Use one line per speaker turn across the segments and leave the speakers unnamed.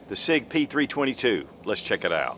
the Sig P322. Let's check it out.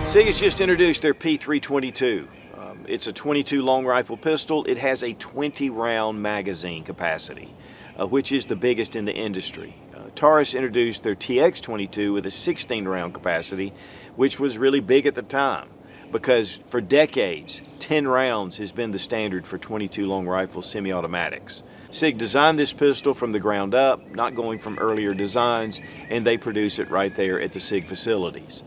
Sig has just introduced their P322. It's a 22 long rifle pistol. It has a 20 round magazine capacity, which is the biggest in the industry. Taurus introduced their TX22 with a 16 round capacity, which was really big at the time because for decades, 10 rounds has been the standard for 22 long rifle semi-automatics. Sig designed this pistol from the ground up, not going from earlier designs, and they produce it right there at the Sig facilities.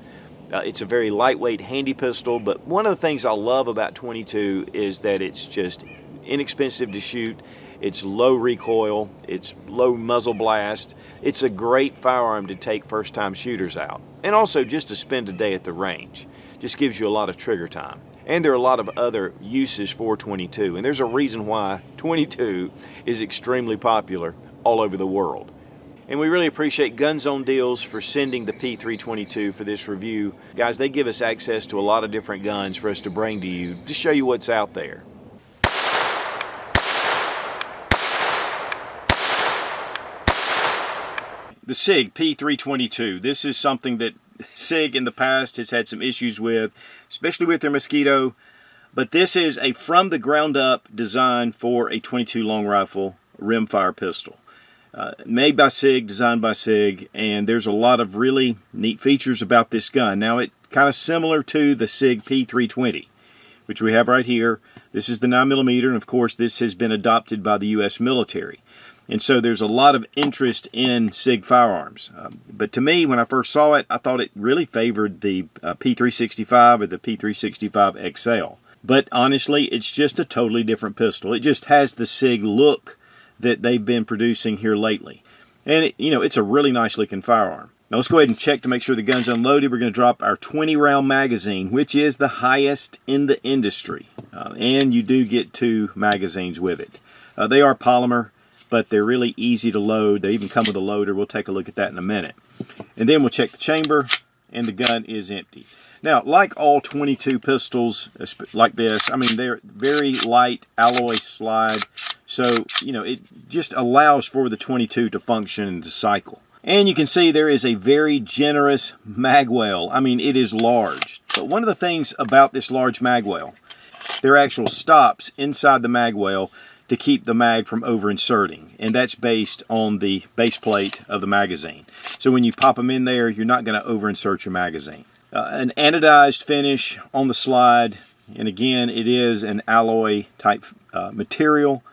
It's a very lightweight, handy pistol, but one of the things I love about 22 is that it's just inexpensive to shoot, it's low recoil, it's low muzzle blast. It's a great firearm to take first-time shooters out, and also just to spend a day at the range. Just gives you a lot of trigger time. And there are a lot of other uses for 22, and there's a reason why 22 is extremely popular all over the world. And we really appreciate GetZone Deals for sending the P322 for this review. Guys, they give us access to a lot of different guns for us to bring to you to show you what's out there. The Sig P322. This is something that Sig in the past has had some issues with, especially with their Mosquito. But this is a from the ground up design for a 22 long rifle rimfire pistol. Made by Sig, designed by Sig, and there's a lot of really neat features about this gun. Now, it's kind of similar to the Sig P320, which we have right here. This is the 9mm, and of course, this has been adopted by the U.S. military. And so there's a lot of interest in Sig firearms. But to me, when I first saw it, I thought it really favored the P365 or the P365 XL. But honestly, it's just a totally different pistol. It just has the Sig look that they've been producing here lately. And it's a really nice looking firearm. Now let's go ahead and check to make sure the gun's unloaded. We're going to drop our 20 round magazine, which is the highest in the industry. And you do get 2 magazines with it. They are polymer, but they're really easy to load. They even come with a loader. We'll take a look at that in a minute. And then we'll check the chamber, and the gun is empty. Now, like all 22 pistols like this, I mean, they're very light alloy slide. So, it just allows for the 22 to function and to cycle. And you can see there is a very generous mag well. I mean, it is large. But one of the things about this large mag well, there are actual stops inside the mag well to keep the mag from over-inserting. And that's based on the base plate of the magazine. So when you pop them in there, you're not going to over-insert your magazine. An anodized finish on the slide. And again, it is an alloy type material.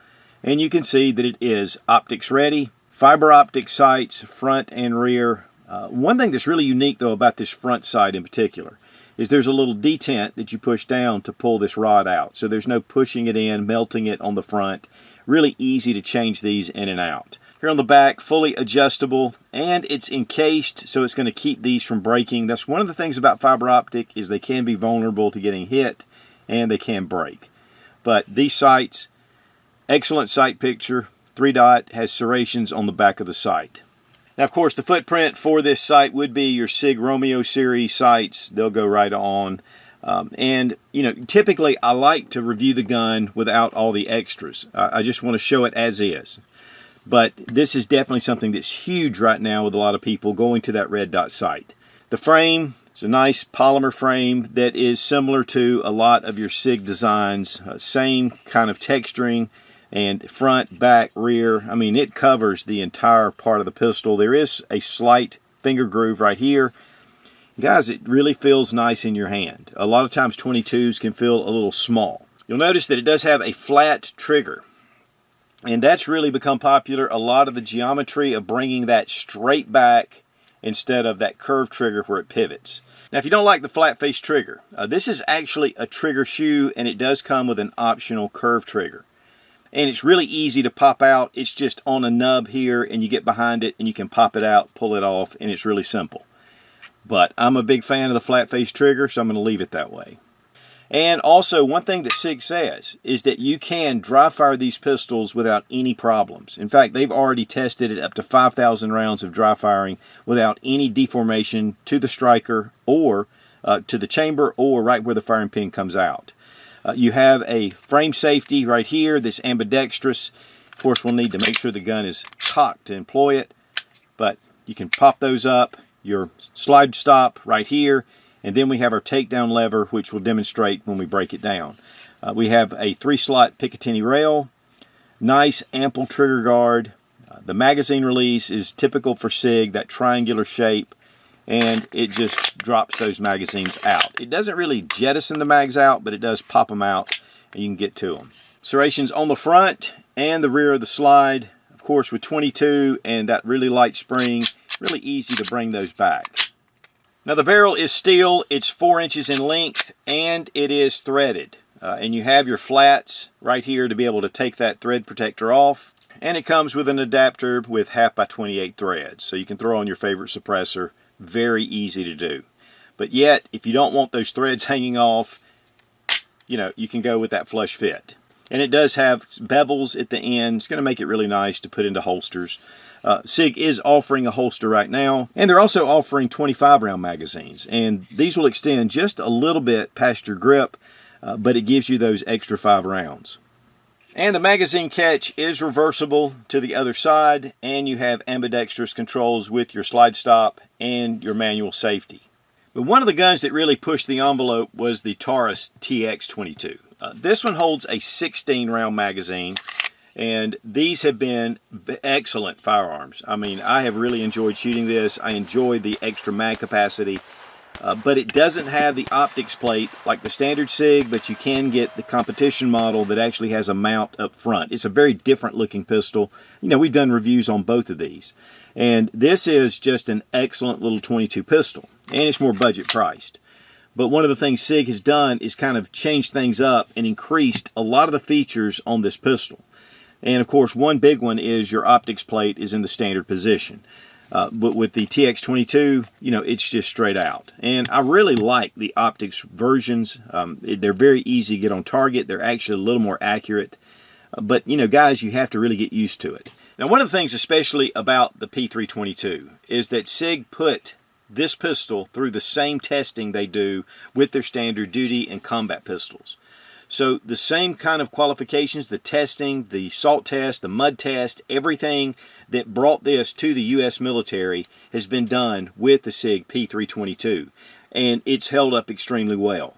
And you can see that it is optics ready, fiber optic sights, front and rear. One thing that's really unique though about this front sight in particular is there's a little detent that you push down to pull this rod out. So there's no pushing it in, melting it on the front. Really easy to change these in and out. Here on the back, fully adjustable, and it's encased, so it's going to keep these from breaking. That's one of the things about fiber optic is they can be vulnerable to getting hit and they can break. But these sights, excellent sight picture. 3-dot has serrations on the back of the sight. Now, of course, the footprint for this sight would be your Sig Romeo series sights. They'll go right on. And, typically I like to review the gun without all the extras. I just want to show it as is. But this is definitely something that's huge right now with a lot of people going to that red dot sight. The frame is a nice polymer frame that is similar to a lot of your Sig designs. Same kind of texturing. And front, back, rear, I mean, it covers the entire part of the pistol. There is a slight finger groove right here. Guys, it really feels nice in your hand. A lot of times 22s can feel a little small. You'll notice that it does have a flat trigger, and that's really become popular. A lot of the geometry of bringing that straight back instead of that curved trigger where it pivots. Now, if you don't like the flat face trigger, this is actually a trigger shoe, and it does come with an optional curved trigger. And it's really easy to pop out. It's just on a nub here, and you get behind it, and you can pop it out, pull it off, and it's really simple. But I'm a big fan of the flat face trigger, so I'm going to leave it that way. And also, one thing that Sig says is that you can dry fire these pistols without any problems. In fact, they've already tested it up to 5,000 rounds of dry firing without any deformation to the striker or to the chamber or right where the firing pin comes out. You have a frame safety right here that's ambidextrous. Of course, we'll need to make sure the gun is cocked to employ it, but you can pop those up. Your slide stop right here. And then we have our takedown lever, which will demonstrate when we break it down. We have a 3-slot Picatinny rail, nice ample trigger guard. The magazine release is typical for Sig, that triangular shape, and it just drops those magazines out. It doesn't really jettison the mags out, but it does pop them out, and you can get to them. Serrations on the front and the rear of the slide, of course with 22 and that really light spring, really easy to bring those back. Now the barrel is steel, it's 4 inches in length, and it is threaded. And you have your flats right here to be able to take that thread protector off. And it comes with an adapter with 1/2x28 threads, so you can throw on your favorite suppressor. Very easy to do. But yet, if you don't want those threads hanging off, you can go with that flush fit. And it does have bevels at the end. It's going to make it really nice to put into holsters. Sig is offering a holster right now, and they're also offering 25-round magazines, and these will extend just a little bit past your grip, but it gives you those extra 5 rounds. And the magazine catch is reversible to the other side, and you have ambidextrous controls with your slide stop and your manual safety. But one of the guns that really pushed the envelope was the Taurus TX22. This one holds a 16-round magazine, and these have been excellent firearms. I mean, I have really enjoyed shooting this. I enjoy the extra mag capacity, but it doesn't have the optics plate like the standard Sig, but you can get the competition model that actually has a mount up front. It's a very different looking pistol. We've done reviews on both of these, and this is just an excellent little 22 pistol, and it's more budget priced. But one of the things Sig has done is kind of changed things up and increased a lot of the features on this pistol. And of course, one big one is your optics plate is in the standard position. But with the TX22, it's just straight out. And I really like the optics versions. They're very easy to get on target. They're actually a little more accurate. But, guys, you have to really get used to it. Now, one of the things especially about the P322 is that Sig put this pistol through the same testing they do with their standard duty and combat pistols. So the same kind of qualifications, the testing, the salt test, the mud test, everything that brought this to the U.S. military has been done with the Sig P322, and it's held up extremely well.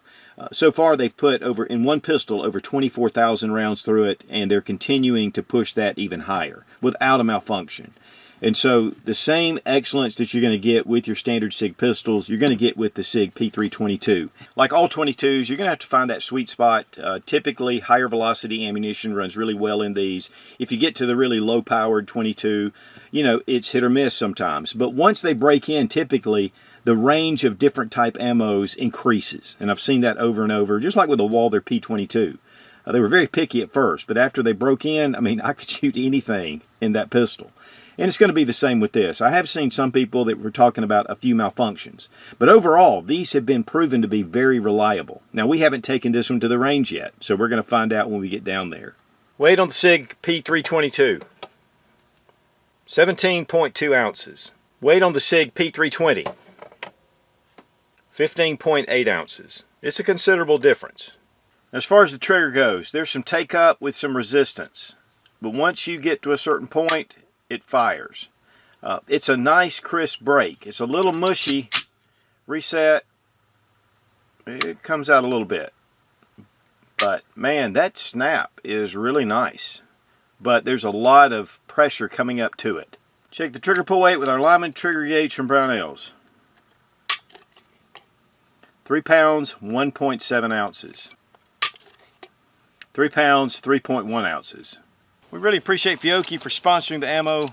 So far they've put in one pistol over 24,000 rounds through it, and they're continuing to push that even higher without a malfunction. And so the same excellence that you're going to get with your standard Sig pistols, you're going to get with the Sig P322. Like all 22s, you're going to have to find that sweet spot. Typically, higher velocity ammunition runs really well in these. If you get to the really low-powered 22, it's hit or miss sometimes. But once they break in, typically, the range of different type ammos increases. And I've seen that over and over, just like with the Walther P22. They were very picky at first, but after they broke in, I could shoot anything in that pistol. And it's going to be the same with this. I have seen some people that were talking about a few malfunctions. But overall, these have been proven to be very reliable. Now, we haven't taken this one to the range yet, so we're going to find out when we get down there. Weight on the Sig P322, 17.2 ounces. Weight on the Sig P320, 15.8 ounces. It's a considerable difference. As far as the trigger goes, there's some take up with some resistance. But once you get to a certain point, it fires. It's a nice crisp break. It's a little mushy. Reset. It comes out a little bit. But man, that snap is really nice. But there's a lot of pressure coming up to it. Check the trigger pull weight with our Lyman trigger gauge from Brownells. 3 pounds, 1.7 ounces. 3 pounds, 3.1 ounces. We really appreciate Fiocchi for sponsoring the ammo.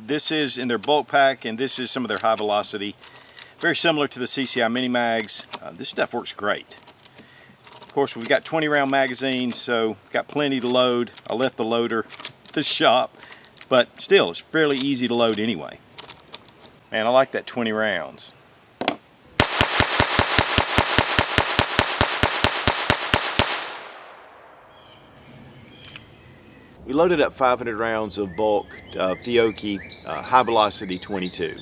This is in their bulk pack, and this is some of their high velocity. Very similar to the CCI mini mags. This stuff works great. Of course, we've got 20 round magazines, so got plenty to load. I left the loader at the shop, but still, it's fairly easy to load anyway. Man, I like that 20 rounds. We loaded up 500 rounds of bulk Fiocchi high velocity 22.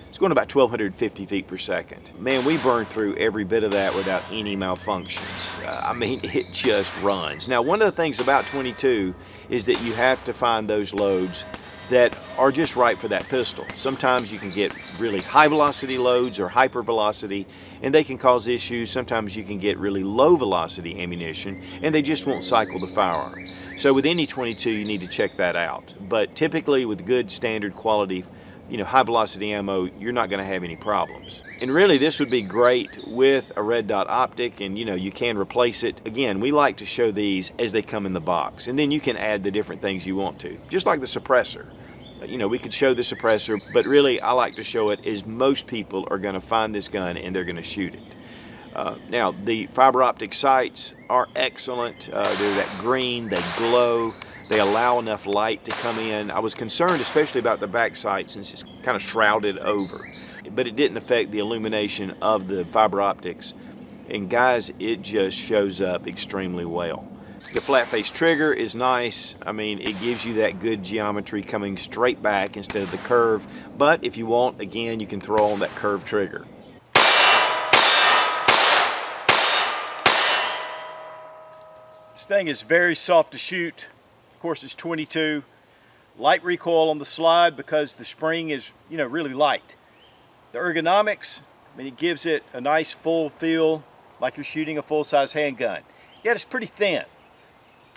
It's going about 1,250 feet per second. Man, we burned through every bit of that without any malfunctions. I mean, it just runs. Now, one of the things about 22 is that you have to find those loads that are just right for that pistol. Sometimes you can get really high velocity loads or hyper velocity, and they can cause issues. Sometimes you can get really low velocity ammunition, and they just won't cycle the firearm. So with any 22, you need to check that out. But typically with good standard quality, high velocity ammo, you're not going to have any problems. And really this would be great with a red dot optic, and you can replace it. Again, we like to show these as they come in the box, and then you can add the different things you want to, just like the suppressor. We could show the suppressor, but really I like to show it as most people are going to find this gun and they're going to shoot it. Now, the fiber optic sights are excellent. They're that green, they glow, they allow enough light to come in. I was concerned especially about the back sight since it's kind of shrouded over, but it didn't affect the illumination of the fiber optics. And guys, it just shows up extremely well. The flat face trigger is nice. I mean, it gives you that good geometry coming straight back instead of the curve. But if you want, again, you can throw on that curved trigger. This thing is very soft to shoot. Of course, it's 22. Light recoil on the slide because the spring is, really light. The ergonomics, I mean, it gives it a nice full feel like you're shooting a full-size handgun. Yet it's pretty thin.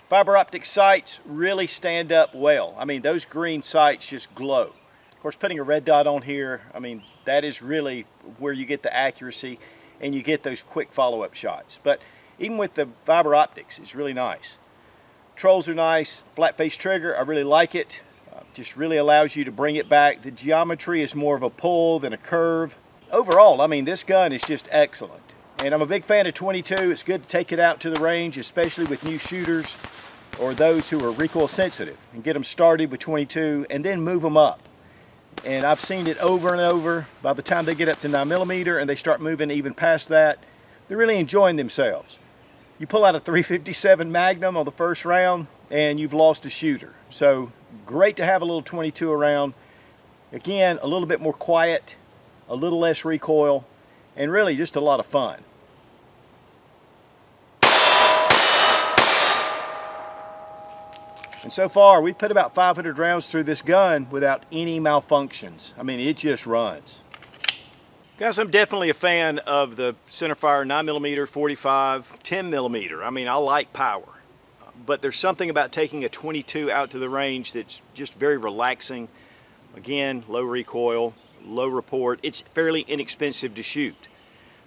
Fiber optic sights really stand up well. I mean, those green sights just glow. Of course, putting a red dot on here, I mean, that is really where you get the accuracy and you get those quick follow-up shots. But even with the fiber optics, it's really nice. Controls are nice. Flat face trigger, I really like it. Just really allows you to bring it back. The geometry is more of a pull than a curve. Overall, I mean, this gun is just excellent. And I'm a big fan of 22. It's good to take it out to the range, especially with new shooters or those who are recoil sensitive, and get them started with 22 and then move them up. And I've seen it over and over. By the time they get up to 9mm and they start moving even past that, they're really enjoying themselves. You pull out a 357 Magnum on the first round and you've lost a shooter. So great to have a little 22 around. Again, a little bit more quiet, a little less recoil, and really just a lot of fun. And so far, we've put about 500 rounds through this gun without any malfunctions. I mean, it just runs. Guys, I'm definitely a fan of the centerfire 9mm, 45, 10mm. I mean, I like power. But there's something about taking a 22 out to the range that's just very relaxing. Again, low recoil, low report. It's fairly inexpensive to shoot.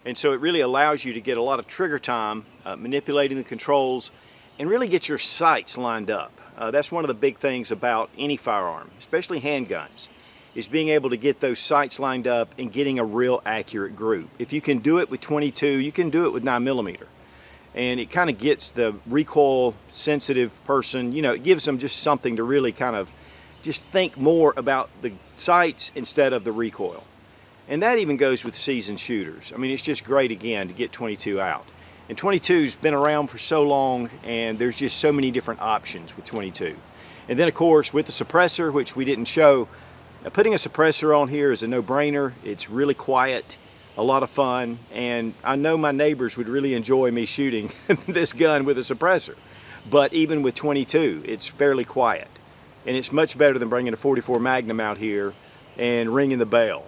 And so it really allows you to get a lot of trigger time, manipulating the controls, and really get your sights lined up. That's one of the big things about any firearm, especially handguns, is being able to get those sights lined up and getting a real accurate group. If you can do it with 22, you can do it with 9mm. And it kind of gets the recoil sensitive person, it gives them just something to really kind of just think more about the sights instead of the recoil. And that even goes with seasoned shooters. I mean, it's just great, again, to get 22 out. And 22's been around for so long, and there's just so many different options with 22. And then, of course, with the suppressor, which we didn't show, putting a suppressor on here is a no-brainer. It's really quiet, a lot of fun, and I know my neighbors would really enjoy me shooting this gun with a suppressor. But even with 22, it's fairly quiet. And it's much better than bringing a 44 Magnum out here and ringing the bell.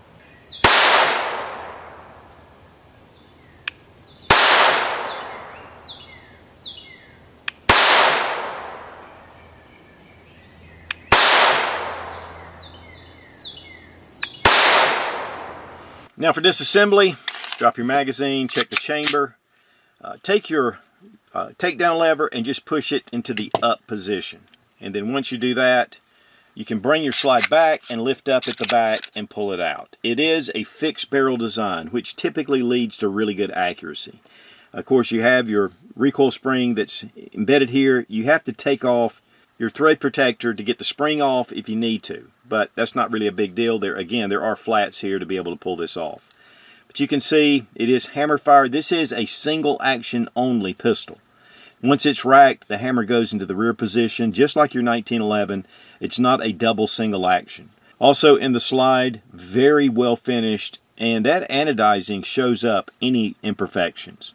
Now for disassembly, Drop your magazine, check the chamber. Take your takedown lever and just push it into the up position. And then once you do that, you can bring your slide back and lift up at the back and pull it out. It is a fixed barrel design, which typically leads to really good accuracy. Of course, you have your recoil spring that's embedded here. You have to take off your thread protector to get the spring off if you need to, but that's not really a big deal. There are flats here to be able to pull this off. But you can see it is hammer fired. This is a single action only pistol. Once it's racked, the hammer goes into the rear position, just like your 1911. It's not a double single action. Also in the slide, very well finished, and that anodizing shows up any imperfections.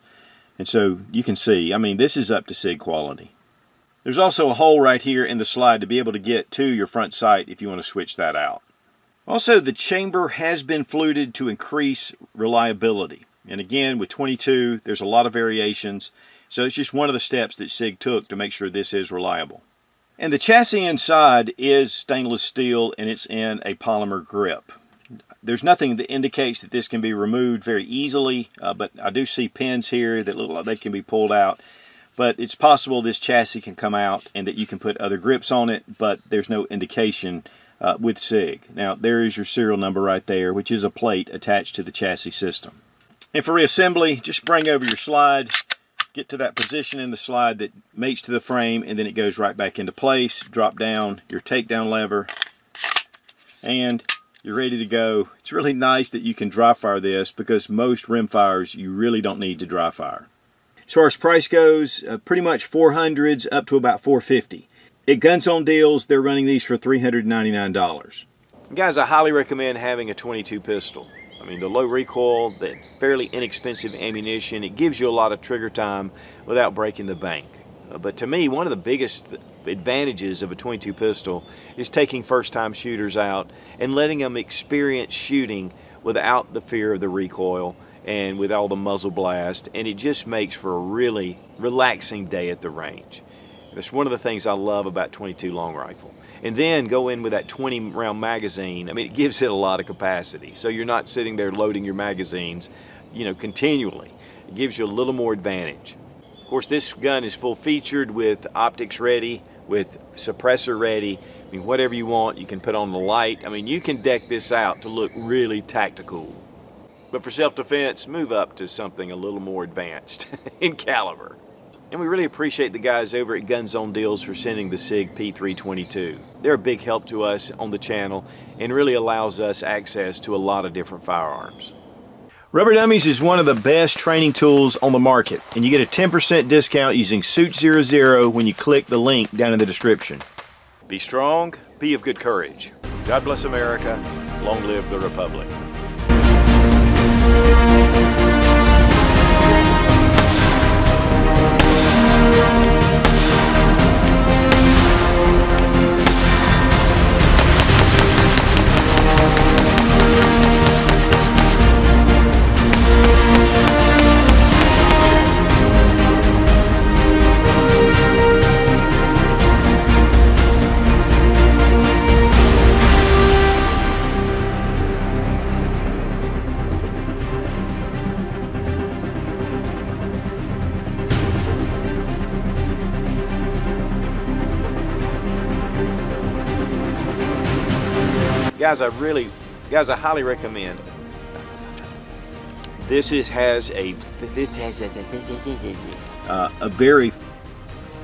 And so you can see, I mean, this is up to Sig quality. There's also a hole right here in the slide to be able to get to your front sight if you want to switch that out. Also, the chamber has been fluted to increase reliability. And again, with 22, there's a lot of variations. So it's just one of the steps that Sig took to make sure this is reliable. And the chassis inside is stainless steel, and it's in a polymer grip. There's nothing that indicates that this can be removed very easily, but I do see pins here that look like they can be pulled out. But it's possible this chassis can come out and that you can put other grips on it, but there's no indication with Sig. Now, there is your serial number right there, which is a plate attached to the chassis system. And for reassembly, just bring over your slide, get to that position in the slide that mates to the frame, and then it goes right back into place. Drop down your takedown lever, and you're ready to go. It's really nice that you can dry fire this, because most rim fires you really don't need to dry fire. As far as price goes, pretty much 400s up to about $450. At GetZone deals, they're running these for $399. Guys, I highly recommend having a 22 pistol. I mean, the low recoil, the fairly inexpensive ammunition, it gives you a lot of trigger time without breaking the bank. But to me, one of the biggest advantages of a 22 pistol is taking first-time shooters out and letting them experience shooting without the fear of the recoil and with all the muzzle blast, and it just makes for a really relaxing day at the range. That's one of the things I love about 22 long rifle. And then go in with that 20 round magazine. I mean, it gives it a lot of capacity. So you're not sitting there loading your magazines, you know, continually. It gives you a little more advantage. Of course, this gun is full featured with optics ready, with suppressor ready. I mean, whatever you want, you can put on the light. I mean, you can deck this out to look really tactical. But for self-defense, move up to something a little more advanced in caliber. And we really appreciate the guys over at GetZone Deals for sending the Sig P322. They're a big help to us on the channel and really allows us access to a lot of different firearms. Rubber Dummies is one of the best training tools on the market, and you get a 10% discount using Suit00 when you click the link down in the description. Be strong, be of good courage. God bless America. Long live the Republic. Guys, I highly recommend. Has a very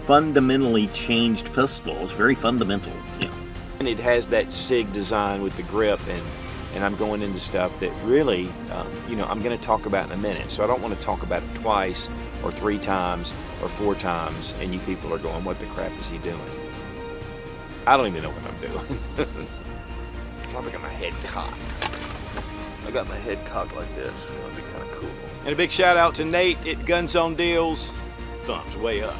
fundamentally changed pistol. It's very fundamental, yeah. And it has that Sig design with the grip, and I'm going into stuff that really, you know, I'm going to talk about in a minute. So I don't want to talk about it twice or 3 times or 4 times, and you people are going, "What the crap is he doing?" I don't even know what I'm doing. I got my head cocked. I got my head cocked like this. That'd be kind of cool. And a big shout out to Nate at GetZone Deals. Thumbs way up.